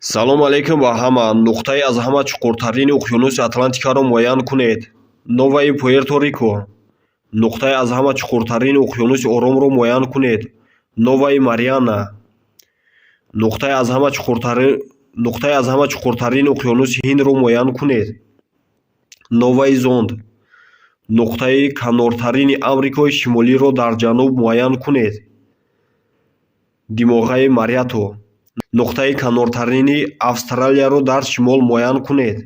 салом алейкум ба ҳама. нуқтаи аз ҳама чуқуртарини уқёнуси Атлантикаро муайян кунед. Новаи Пуэрто-Рико. нуқтаи аз ҳама чуқуртарини уқёнуси Оромро муайян кунед. Новаи Мариана. нуқтаи аз ҳама чуқуртарини уқёнуси Ҳиндро муайян кунед. Новаи Зонд. нуқтаи канортарини Амрикои Шимолиро дар ҷануб муайян кунед. Димоғаи Марято. нуқтаи канортарини Австралияро дар шимол муайян кунед.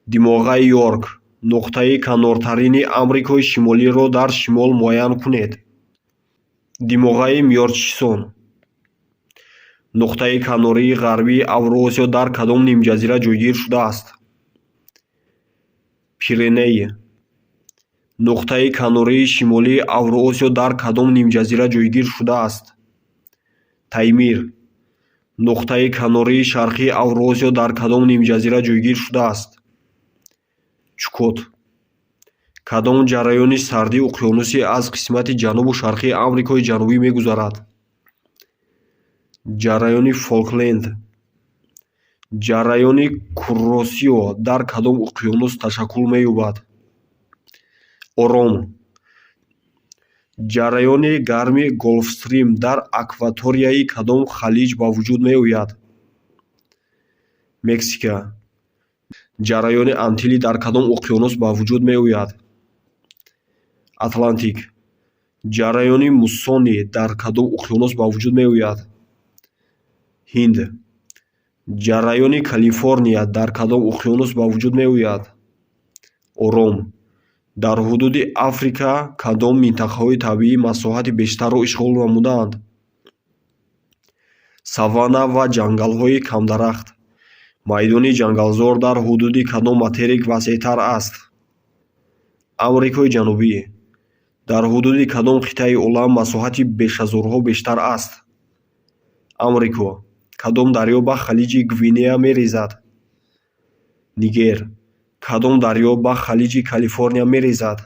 Димоғаи Йорк. нуқтаи канортарини Амрикои Шимолиро дар шимол муайян кунед. Димоғаи Мёрчисон. нуқтаи канории ғарбии Авроосиё дар кадом нимҷазира ҷойгир шудааст? Пиренеи. нуқтаи канории шимолии Авроосиё дар кадом нимҷазира ҷойгир шудааст? Таймир. нуқтаи канории шарқии Авроосиё дар кадом нимҷазира ҷойгир шудааст? Чукот. кадом ҷараёни сарди уқёнусӣ аз қисмати ҷанубу шарқии Амрикои ҷанубӣ мегузарад? ҷараёни Фолкленд. ҷараёни Курросиё дар кадом уқёнус ташаккул меёбад? Ором. ҷараёни гарми Голфстрим дар акваторияи кадом халиҷ ба вуҷуд меояд? Мексика. ҷараёни Антилли дар кадом уқёнус ба вуҷуд меояд? Атлантик. ҷараёни Муссони дар кадом уқёнус ба вуҷуд меояд? Ҳинд. ҷараёни Калифорния дар кадом уқёнус ба вуҷуд меояд? Ором. дар ҳудуди Африка кадом минтақаҳои табиӣ масоҳати бештарро ишғол намудаанд? Саванна ва ҷангалҳои камдарахт. майдони ҷангалзор дар ҳудуди кадом материк васеътар аст? Амрикои ҷанубӣ. дар ҳудуди кадом қитъаи олам масоҳати бешазорҳо бештар аст? Амрико. кадом дарё ба халиҷи Гвинея мерезад? Нигер. кадом дарё ба халиҷи Калифорния мерезад?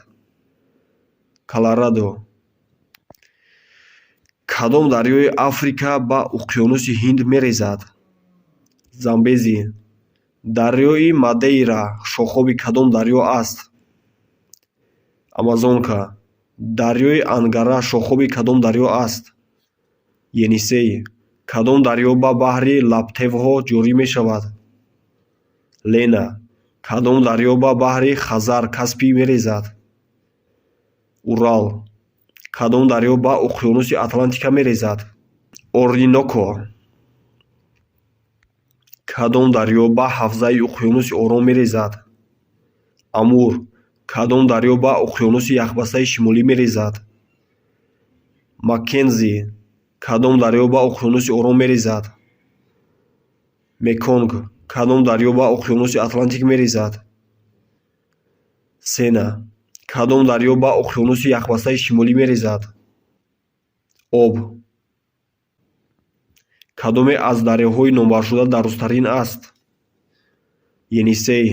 Колорадо. кадом дарёи Африка ба уқёнуси Ҳинд мерезад? Замбези. дарёи Мадейра шохоби кадом дарё аст? Амазонка. дарёи Ангара шохоби кадом дарё аст? Енисей. кадом дарё ба баҳри Лаптевҳо ҷорӣ мешавад? Лена. кадом дарё ба баҳри Хазар Каспий мерезад? Урал. кадом дарё ба уқёнуси Атлантика мерезад? Ориноко. кадом дарё ба ҳавзаи уқёнуси Ором мерезад? Амур. кадом дарё ба уқёнуси Яхбастаи Шимолӣ мерезад? Маккензи. кадом дарё ба уқёнуси Ором мерезад? Меконг. кадом дарё ба уқёнуси Атлантик мерезад? Сена. кадом дарё ба уқёнуси Яхбастаи Шимолӣ мерезад? Об. кадоме аз дарёҳои номбаршуда дарозтарин аст? Енисей.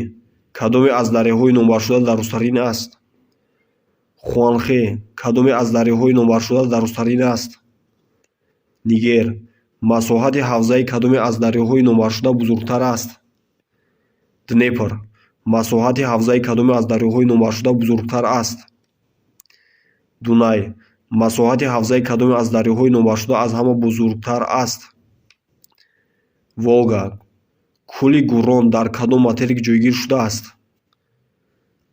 кадоме аз дарёҳои номбаршуда дарозтарин аст? Хуанхе. кадоме аз дарёҳои номбаршуда дарозтарин аст? Нигер. масоҳати ҳавзаи кадоме аз дарёҳои номбаршуда бузургтар аст? Днепр. масоҳати ҳавзаи кадоме аз дарёҳои номбаршуда бузургтар аст? Дунай. масоҳати ҳавзаи кадоме аз дарёҳои номбаршуда аз ҳама бузургтар аст? Волга. кӯли Гурон дар кадом материк ҷойгир шудааст?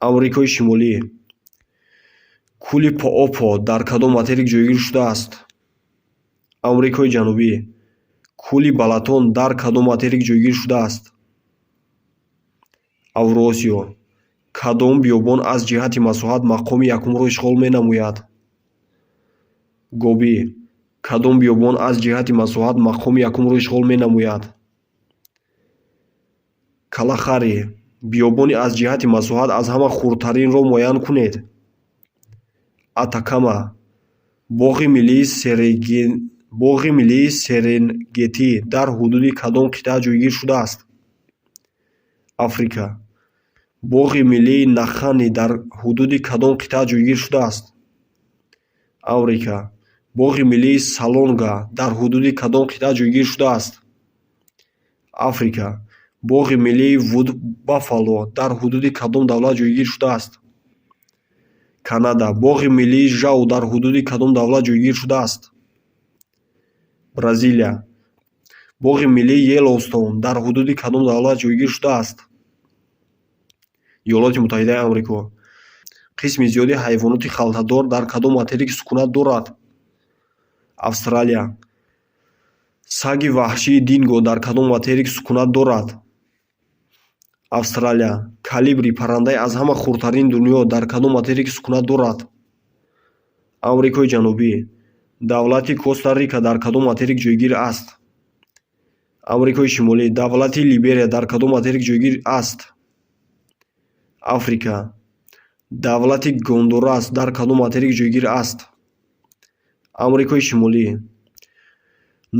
Амрикои Шимолӣ. кӯли Поопо дар кадом материк ҷойгир шудааст? Амрикои Ҷанубӣ. кӯли Балатон дар кадом материк ҷойгир шудааст? Авроосиё. кадом биёбон аз ҷиҳати масоҳат мақоми якумро ишғол менамояд? Гобӣ. кадом биёбон аз ҷиҳати масоҳат мақоми якумро ишғол менамояд? Калахари. биёбони аз ҷиҳати масоҳат аз ҳама хурдтаринро муайян кунед? Атакама. боғи миллии Серенгетӣ дар ҳудуди кадом қитъа ҷойгир шудааст? Африка. боғи миллии Нахани дар ҳудуди кадом қитъа ҷойгир шудааст? Амрика. боғи миллии Салонга дар ҳудуди кадом қитъа ҷойгир шудааст? Африка. Боғи миллии Вуд Баффало дар ҳудуди кадом давлат ҷойгир шудааст? Канада. Боғи миллии Жау дар ҳудуди кадом давлат ҷойгир шудааст? Бразилия. Боғи миллии Йеллоустон дар ҳудуди кадом давлат ҷойгир шудааст? Иёлоти Муттаҳидаи Амрико. Қисми зиёди ҳайвоноти халтадор дар кадом материк сукунат дорад? Австралия. Саги ваҳшии динго дар кадом материк сукунат дорад? Австралия. Калибри паррандаи аз ҳама хурдтарин дунё дар кадом материк сукунат дорад? Амрикои Ҷанубӣ. Давлати Коста-Рика дар кадом материк ҷойгир аст? Амрикои Шимолӣ. Давлати Либерия дар кадом материк ҷойгир аст? Африка. Давлати Гондурас дар кадом материк ҷойгир аст? Амрикои Шимолӣ.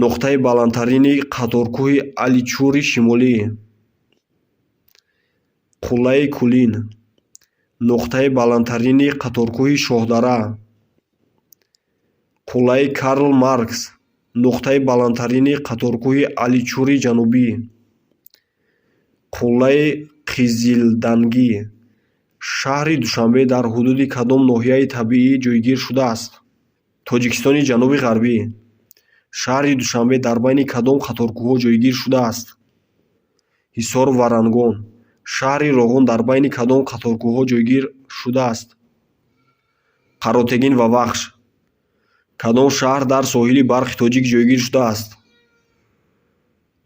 Нуқтаи баландтарини қаторкӯҳи Аличури Шимолӣ. Қуллаи Кулин. Нуқтаи баландтарини қаторкӯҳи Шоҳдара. Қуллаи Карл Маркс. Нуқтаи баландтарини қаторкӯҳи Аличури Ҷанубӣ. Қуллаи Қизилдангӣ. Шаҳри Душанбе дар ҳудуди кадом ноҳияи табиӣ ҷойгир шудааст? Тоҷикистони Ҷануби Ғарбӣ. Шаҳри Душанбе дар байни кадом қаторкӯҳҳо ҷойгир шудааст? Ҳисору Варангон. Шаҳри Роғон дар байни кадом қаторкӯҳҳо ҷойгир шудааст? Қаротегин ва Вахш. Кадом шаҳр дар соҳили барқи Тоҷик ҷойгир шудааст?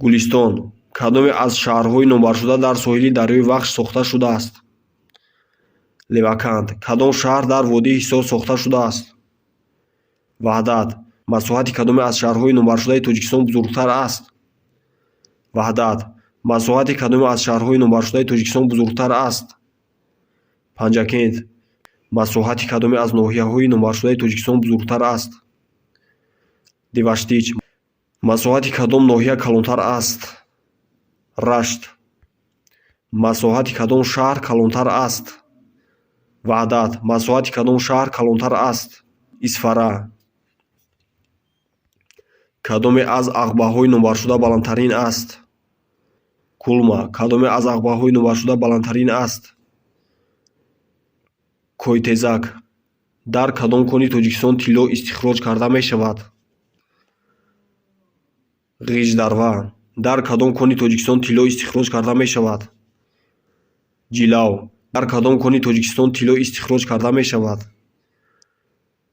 Гулистон. Кадоме аз шаҳрҳои номбаршуда дар соҳили дарёи Вахш сохта шудааст? Леваканд. Кадом шаҳр дар водии Ҳисор сохта шудааст? Ваҳдат. Масоҳати кадоме аз шаҳрҳои номбаршудаи Тоҷикистон бузургтар аст? Ваҳдат. Масоҳати кадоме аз шаҳрҳои номбаршудаи Тоҷикистон бузургтар аст? Панҷакент. Масоҳати кадоме аз ноҳияҳои номбаршудаи Тоҷикистон бузургтар аст? Диваштич. Масоҳати кадом ноҳия калонтар аст? Рашт. Масоҳати кадом шаҳр калонтар аст? Ваҳдат. Масоҳати кадом шаҳр калонтар аст? Исфара. Кадоме аз ағбаҳои номбаршуда баландтарин аст? Кулма. Кадоме аз ағбаҳои номбаршуда баландтарин аст? Койтезак. Дар кадом кони Тоҷикистон тилло истихроҷ карда мешавад? Ғиждарва. Дар кадом кони Тоҷикистон тилло истихроҷ карда мешавад? Ҷилав. Дар кадом кони Тоҷикистон тилло истихроҷ карда мешавад?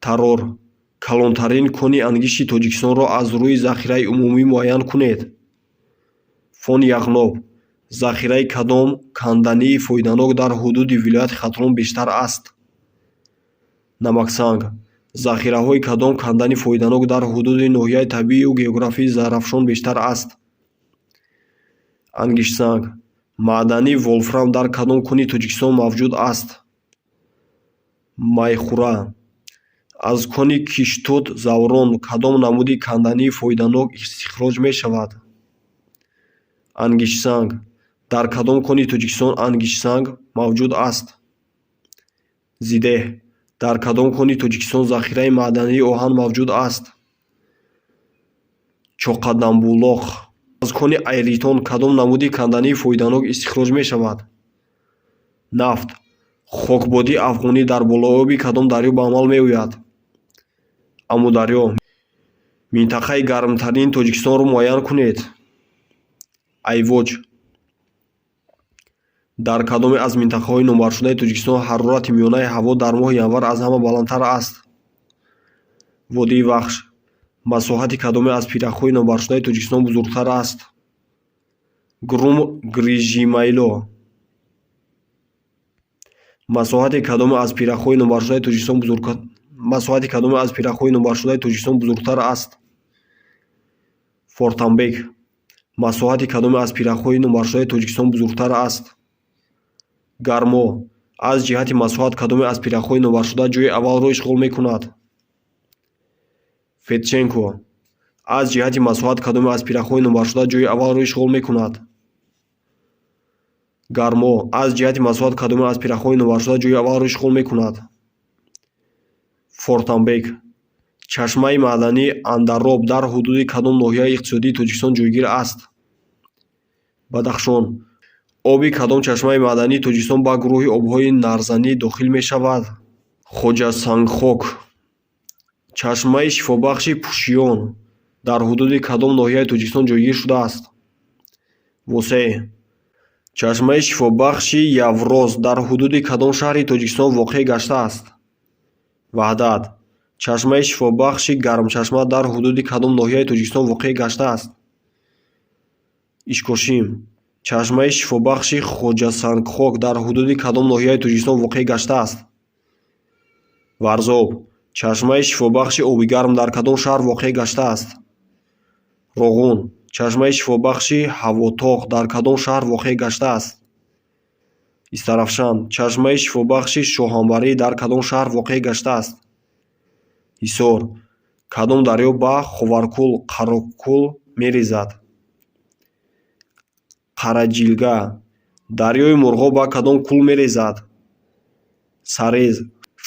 Тарор. Калонтарин кони ангишти Тоҷикистонро аз рӯи захираи умумӣ муайян кунед. Фон Яғноб. Захираи кадом кандании фоиданок дар ҳудуди вилояти Хатрон бештар аст? Намаксанг. Захираҳои кадом кандани фоиданок дар ҳудуди ноҳияи табиию географии Зарафшон бештар аст? Ангишсанг. Маъдани волфрам дар кадом куни Тоҷикистон мавҷуд аст? Майхура. Аз кони Киштод Заврон кадом намуди кандании фоиданок истихроҷ мешавад? Ангишсанг. Дар кадом кони Тоҷикистон ангишсанг мавҷуд аст? Зидеҳ. Дар кадом кони Тоҷикистон захираи маъдании оҳан мавҷуд аст? Чоқадамбулоқ. Аз кони Айритон кадом намуди кандании фоиданок истихроҷ мешавад? Нафт. Хокбоди афғонӣ дар болооби кадом дарё ба амал меояд? Амударё. Минтақаи гармтарин Тоҷикистонро муайян кунед. Айвоҷ. Дар кадоме аз минтақаҳои номбаршудаи Тоҷикистон ҳарорати миёнаи ҳаво дар моҳи январ аз ҳама баландтар аст? Водии Вахш. Масоҳати кадоме аз пирахҳои номбаршудаи Тоҷикистон бузургтар аст? Гурум Грижимайло. Масоҳати кадоме аз пирахҳои номбаршудаи Тоҷикистон бузургтар аст? Фортамбек. Масоҳати кадоме аз пирахҳои номбаршудаи Тоҷикистон бузургтар аст? Гармо. Аз ҷиҳати масоҳат кадоме аз пирахҳои номбаршуда ҷойи аввалро ишғол мекунад? Федченко. Аз ҷиҳати масоҳат кадоме аз пирахҳои номбаршуда ҷойи аввалро ишғол мекунад? Гармо. Аз ҷиҳати масоҳат кадоме аз пирахҳои номбаршуда ҷойи аввалро ишғол мекунад? Фортамбек. Чашмаи маъдании Андароб дар ҳудуди кадом ноҳияи иқтисодии Тоҷикистон ҷойгир аст? Бадахшон. Оби кадом чашмаи маъдании Тоҷикистон ба гурӯҳи обҳои нарзанӣ дохил мешавад? Хоҷасангхок. Чашмаи шифобахши Пушиён дар ҳудуди кадом ноҳияи Тоҷикистон ҷойгир шудааст? Восеъ. Чашмаи шифобахши Явроз дар ҳудуди кадом шаҳри Тоҷикистон воқеъ гаштааст? Ваҳдат. Чашмаи шифобахши Гармчашма дар ҳудуди кадом ноҳияи Тоҷикистон воқеъ гаштааст? Ишкошим. Чашмаи шифобахши Хоҷасангхок дар ҳудуди кадом ноҳияи Тоҷикистон воқеъ гаштааст? Варзоб. Чашмаи шифобахши оби гарм дар кадом шаҳр воқеъ гаштааст? Роғун. Чашмаи шифобахши Ҳаворотоғ дар кадом шаҳр воқеъ гаштааст? Истарафшан. Чашмаи шифобахши Шоҳанбарӣ дар кадом шаҳр воқеъ гаштааст? Ҳисор. Кадом дарё ба Ховаркӯл Қарокӯл мерезад? Қараҷилга. Дарёи Мурғоб ба кадом кӯл мерезад? Сарез.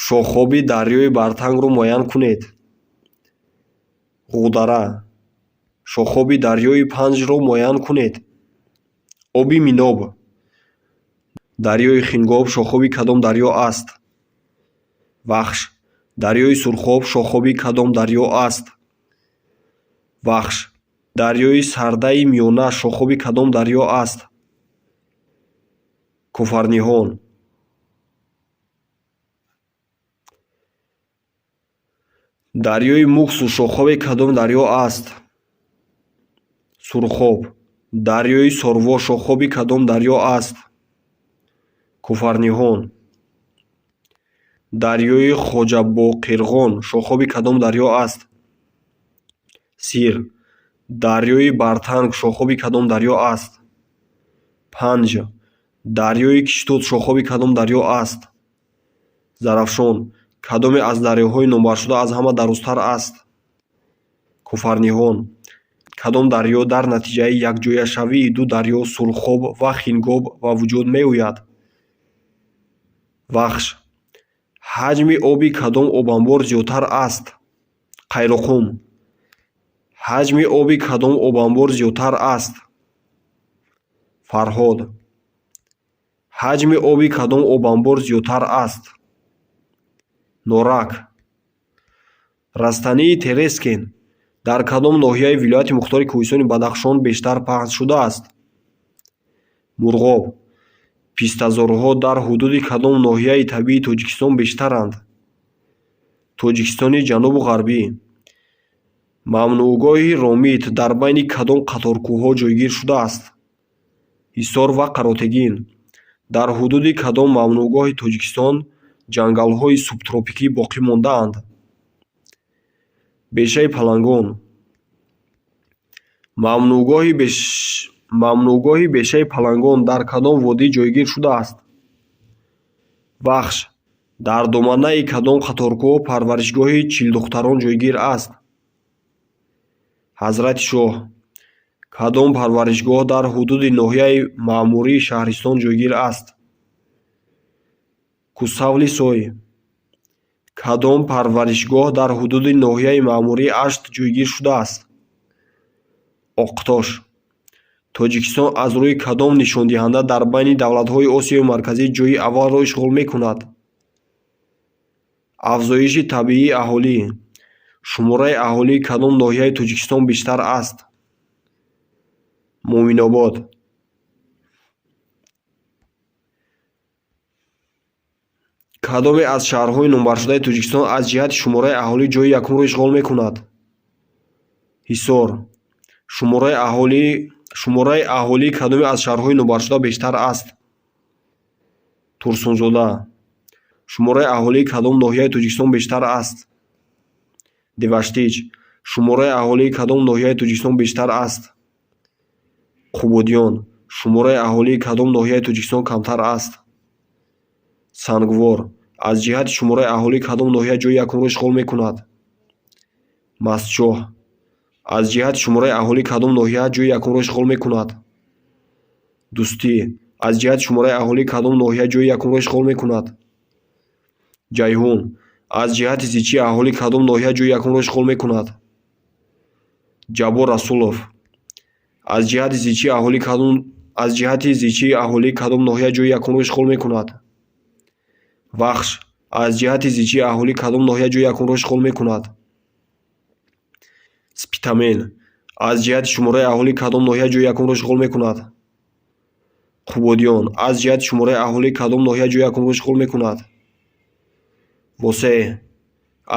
Шохоби дарёи Бартангро муайян кунед. Ғудара. Шохоби дарёи Панҷро муайян кунед. Оби Миноб. Дарёи Хингоб шохоби кадом дарё аст? Вахш. Дарёи Сурхоб шохоби кадом дарё аст? Вахш. Дарёи Сардаи Миёна шохоби кадом дарё аст? Кофарниҳон. Дарёи Муксу шохоби кадом дарё аст? Сурхоб. Дарёи Сорво шохоби кадом дарё аст? Кофарниҳон. Дарёи Хоҷабоқирғон шохоби кадом дарё аст? Сир. Дарёи Бартанг шохоби кадом дарё аст? Панҷ. Дарёи Киштод шохоби кадом дарё аст? Зарафшон. Кадоме аз дарёҳои номбаршуда аз ҳама дарозтар аст? Кофарниҳон. Кадом дарё дар натиҷаи якҷояшавии ду дарё Сурхоб ва Хингоб ба вуҷуд меояд? Вахш. Ҳаҷми оби кадом обанбор зиёдтар аст? Қайрухум. Ҳаҷми оби кадом обанбор зиёдтар аст? Фарҳод. Ҳаҷми оби кадом обанбор зиёдтар аст? Норак. Растании Терескен дар кадом ноҳияи вилояти мухтори Кӯҳистони Бадахшон бештар паҳн шудааст? Мурғоб. Пистазорҳо дар ҳудуди кадом ноҳияи табиии Тоҷикистон бештаранд? Тоҷикистони ҷанубу ғарбӣ. Мамнӯъгоҳи Ромит дар байни кадом қаторкӯҳҳо ҷойгир шудааст? Ҳисор ва Қаротегин. Дар ҳудуди кадом мамнӯъгоҳи Тоҷикистон ҷангалҳои субтропикӣ боқӣ мондаанд? Бешаи Палангон. Мамнӯъгоҳи Бешаи Палангон дар кадом водӣ ҷойгир шудааст? Вахш. Дар доманаи кадом қаторкӯҳ парваришгоҳи чилдухтарон ҷойгир аст? Ҳазрати Шоҳ. Кадом парваришгоҳ дар ҳудуди ноҳияи маъмурии Шаҳристон ҷойгир аст? Кусавли Сой. Кадом парваришгоҳ дар ҳудуди ноҳияи маъмурии Ашт ҷойгир шудааст? Оқтош. Тоҷикистон аз рӯи кадом нишондиҳанда дар байни давлатҳои Осиёи Марказӣ ҷойи аввалро ишғол мекунад? Афзоиши табиии аҳолӣ. Шумораи аҳолии кадом ноҳияи Тоҷикистон бештар аст? Муъминобод. Кадоме аз шаҳрҳои номбаршудаи Тоҷикистон аз ҷиҳати шумораи аҳолӣ ҷойи якумро ишғол мекунад? Ҳисор. Шумораи аҳолии кадоме аз шаҳрҳои номбаршуда бештар аст? Турсунзода. Шумораи аҳолии кадом ноҳияи Тоҷикистон бештар аст? Деваштич. Шумораи аҳолии кадом ноҳияи Тоҷикистон бештар аст? Қубудиён. Шумораи аҳолии кадом ноҳияи Тоҷикистон камтар аст? Сангвор. Аз ҷиҳати шумораи аҳолии кадом ноҳия ҷойи якумро ишғол мекунад? Мастчоҳ. Аз ҷиҳати шумораи аҳолии кадом ноҳия ҷойи якумро ишғол мекунад? Дӯстӣ. Аз ҷиҳати шумораи аҳолии кадом ноҳия ҷойи якумро ишғол мекунад? Ҷайҳун. Аз ҷиҳати зичии аҳолии кадом ноҳия ҷойи якумро ишғол мекунад? Ҷабор Расулов. Аз ҷиҳати зичии аҳолии аз ҷиҳати зичии аҳолӣ кадом ноҳия ҷойи якумро ишғол мекунад? вахш аз ҷиҳати зичии аҳолӣ кадом ноҳия ҷойи якумро ишғол мекунад? спитамен аз ҷиҳати шумораи аҳолӣ кадом ноҳия ҷойи якумро ишғол мекунад? қубодиён аз ҷиҳати шумораи аҳолӣ кадом ноҳия ҷойи якумро ишғол мекунад? восеъ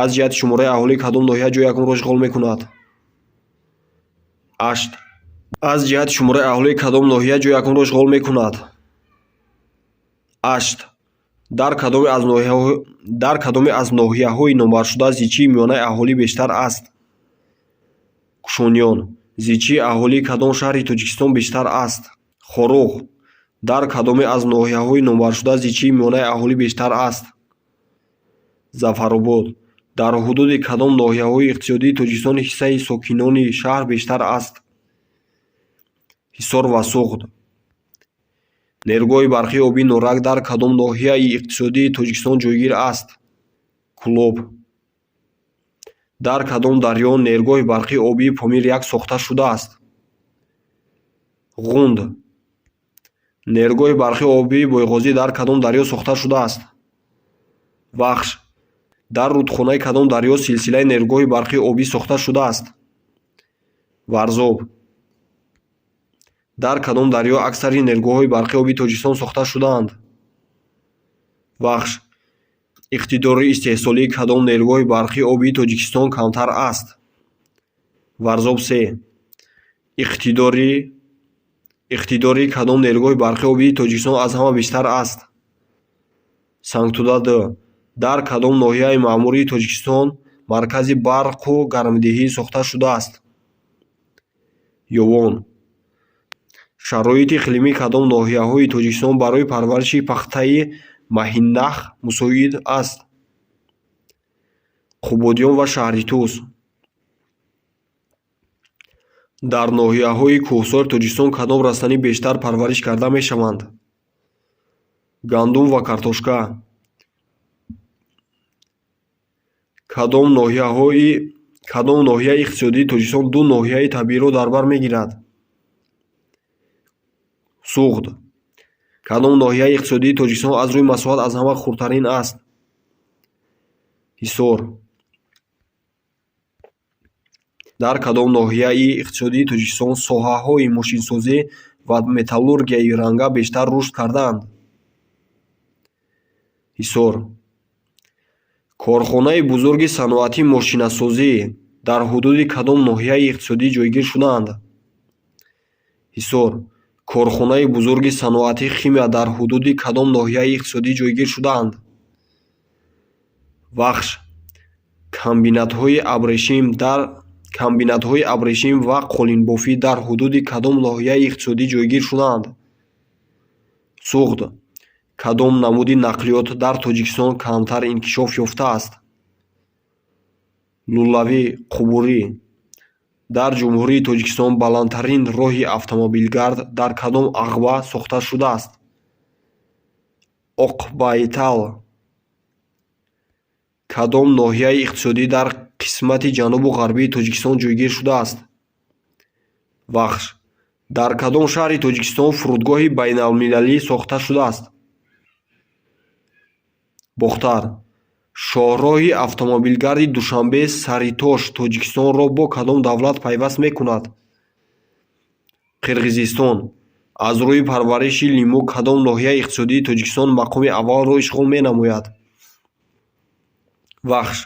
аз ҷиҳати шумораи аҳолӣ кадом ноҳия ҷойи якумро ишғол мекунад? ашт аз ҷиҳати шумораи аҳолӣ кадом ноҳия ҷойи якумро ишғол мекунад? ашт дар кадоме аз ноҳияҳои номбаршуда зичии миёнаи аҳолӣ бештар аст? кушониён зичии аҳолии кадом шаҳри Тоҷикистон бештар аст? хорух дар кадоме аз ноҳияҳои номбаршуда зичии миёнаи аҳолӣ бештар аст? зафаробод дар ҳудуди кадом ноҳияҳои иқтисодии Тоҷикистон ҳиссаи сокинони шаҳр бештар аст? ҳисор ва суғд нерӯгоҳи барқии оби Норак дар кадом ноҳияи иқтисодии Тоҷикистон ҷойгир аст? Кӯлоб дар кадом дарё нерӯгоҳи барқии обии Помир-1 сохта шудааст? Ғунд нерӯгоҳи барқии обии Бойғозӣ дар кадом дарё сохта шудааст? Вахш дар рудхонаи кадом дарё силсилаи нерӯгоҳи барқии обӣ сохта шудааст? Варзоб дар кадом дарё аксари нерӯгоҳҳои барқии обии Тоҷикистон сохта шудаанд? Вахш иқтидори истеҳсолии кадом нерӯгоҳи барқии обии Тоҷикистон камтар аст? Варзоб 3 иқтидори кадом нерӯгоҳи барқии обии Тоҷикистон аз ҳама бештар аст? Сангтуда 2 дар кадом ноҳияи маъмурии Тоҷикистон маркази барқу гармидиҳӣ сохта шудааст? Ёвон шароити иқлимии кадом ноҳияҳои Тоҷикистон барои парвариши пахтаи маҳиннах мусоид аст? Қубодиён ва шаҳри Туз дар ноҳияҳои кӯҳсори Тоҷикистон кадом растанӣ бештар парвариш карда мешаванд? Гандум ва картошка кадом ноҳияи иқтисодии Тоҷикистон ду ноҳияи табииро дар бар мегирад? Суғд кадом ноҳияи иқтисодии Тоҷикистон аз рӯи масоҳат аз ҳама хурдтарин аст? ҳисор дар кадом ноҳияи иқтисодии Тоҷикистон соҳаҳои мошинсозӣ ва металлургияи ранга бештар рушд кардаанд? ҳисор корхонаи бузурги саноатии мошинасозӣ дар ҳудуди кадом ноҳияи иқтисодӣ ҷойгир шудаанд? ҳисор корхонаи бузурги саноати химия дар ҳудуди кадом ноҳияи иқтисодӣ ҷойгир шудаанд? Вахш комбинатҳои абрешим ва қолинбофӣ дар ҳудуди кадом ноҳияи иқтисодӣ ҷойгир шудаанд? Суғд кадом намуди нақлиёт дар Тоҷикистон камтар инкишоф ёфтааст? Лулавӣ қубурӣ дар Ҷумҳурии Тоҷикистон баландтарин роҳи автомобилгард дар кадом ағва сохта шудааст? Оқбайтал кадом ноҳияи иқтисодӣ дар қисмати ҷанубу ғарбии Тоҷикистон ҷойгир шудааст? Вахш дар кадом шаҳри Тоҷикистон фурудгоҳи байналмилалӣ сохта шудааст? Бохтар шоҳроҳи автомобилгарди Душанбе Саритош Тоҷикистонро бо кадом давлат пайваст мекунад? Қирғизистон аз рӯи парвариши лимӯ кадом ноҳияи иқтисодии Тоҷикистон мақоми аввалро ишғол менамояд? Вахш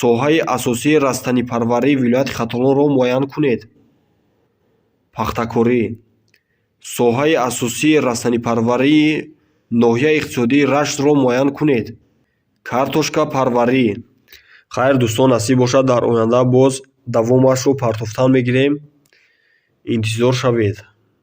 соҳаи асосии растанипарварии вилояти Хаталонро муайян кунед. Пахтакорӣ соҳаи асосии растанипарварии ноҳияи иқтисодии Раштро муайян кунед. Картошка парварӣ хайр дӯстон насиб бошад дар оянда боз давомашро партофтан мегирем. интизор шавед.